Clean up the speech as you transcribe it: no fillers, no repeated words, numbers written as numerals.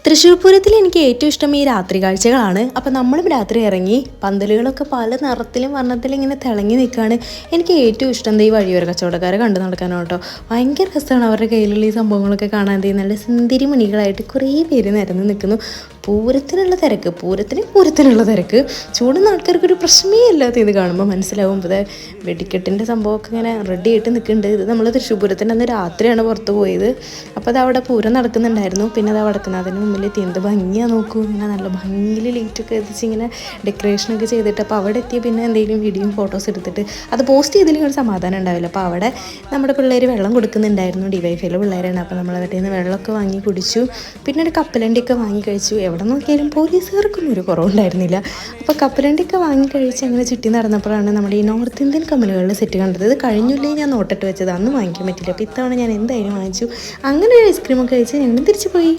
തൃശ്ശൂർ പൂരത്തിൽ എനിക്ക് ഏറ്റവും ഇഷ്ടം ഈ രാത്രി കാഴ്ചകളാണ്. അപ്പോൾ നമ്മളും രാത്രി ഇറങ്ങി പന്തലുകളൊക്കെ പല നിറത്തിലും വർണ്ണത്തിലും ഇങ്ങനെ തിളങ്ങി നിൽക്കുകയാണ്. എനിക്ക് ഏറ്റവും ഇഷ്ടം ഈ വഴിയോര കച്ചവടക്കാരെ കണ്ടു നടക്കാനോ കേട്ടോ. ഭയങ്കര രസമാണ് അവരുടെ കയ്യിലുള്ള ഈ സംഭവങ്ങളൊക്കെ കാണാൻ. നല്ല സുന്ദരി മണികളായിട്ട് കുറേ പേര് നിരന്ന് നിൽക്കുന്നു. പൂരത്തിനുള്ള തിരക്ക് ചൂടുന്ന ആൾക്കാർക്കൊരു പ്രശ്നമേ ഇല്ലാത്ത ഇത് കാണുമ്പോൾ മനസ്സിലാവും. ഇപ്പോൾ വെടിക്കെട്ടിൻ്റെ സംഭവമൊക്കെ ഇങ്ങനെ റെഡി ആയിട്ട് നിൽക്കുന്നുണ്ട്. ഇത് നമ്മൾ തൃശ്ശൂർ പൂരത്തിൻ്റെ അന്ന് രാത്രിയാണ് പുറത്ത് പോയത്. അപ്പോൾ അത് അവിടെ പൂരം നടക്കുന്നുണ്ടായിരുന്നു. പിന്നെ അത് വടക്കുന്നാഥന് മുമ്പിൽ എന്ത് ഭംഗിയാണ് നോക്കൂ. ഇങ്ങനെ നല്ല ഭംഗിയിൽ ലൈറ്റൊക്കെ എത്തിച്ച് ഇങ്ങനെ ഡെക്കറേഷനൊക്കെ ചെയ്തിട്ട് അപ്പോൾ അവിടെ എത്തിയ പിന്നെ എന്തെങ്കിലും വീഡിയോയും ഫോട്ടോസ് എടുത്തിട്ട് അത് പോസ്റ്റ് ചെയ്തില്ലെങ്കിൽ ഒരു സമാധാനം ഉണ്ടാവില്ല. അപ്പോൾ അവിടെ നമ്മുടെ പിള്ളേർ വെള്ളം കൊടുക്കുന്നുണ്ടായിരുന്നു. ഡിവൈഫൈയിലെ പിള്ളേരാണ്. അപ്പോൾ നമ്മൾ അതിൽ നിന്ന് വെള്ളമൊക്കെ വാങ്ങി കുടിച്ചു. പിന്നെ ഒരു കപ്പലണ്ടിയൊക്കെ വാങ്ങി കഴിച്ചു. എവിടെ നോക്കിയാലും പോലീസുകാർക്കും ഒരു കുറവുണ്ടായിരുന്നില്ല. അപ്പോൾ കപ്പലണ്ടിയൊക്കെ വാങ്ങി കഴിച്ച് അങ്ങനെ ചുറ്റി നടന്നപ്പോഴാണ് നമ്മുടെ ഈ നോർത്ത് ഇന്ത്യൻ കമ്മലുകളുടെ സെറ്റ് കണ്ടത്. ഇത് കഴിഞ്ഞില്ലേ ഞാൻ നോട്ടിട്ട് വെച്ചത്, അന്ന് വാങ്ങിക്കാൻ പറ്റില്ല. അപ്പോൾ ഇത്തവണ ഞാൻ എന്തായാലും വാങ്ങിച്ചു. അങ്ങനെ ഒരു ഐസ്ക്രീമൊക്കെ കഴിച്ച് ഞങ്ങൾ തിരിച്ചു പോയി.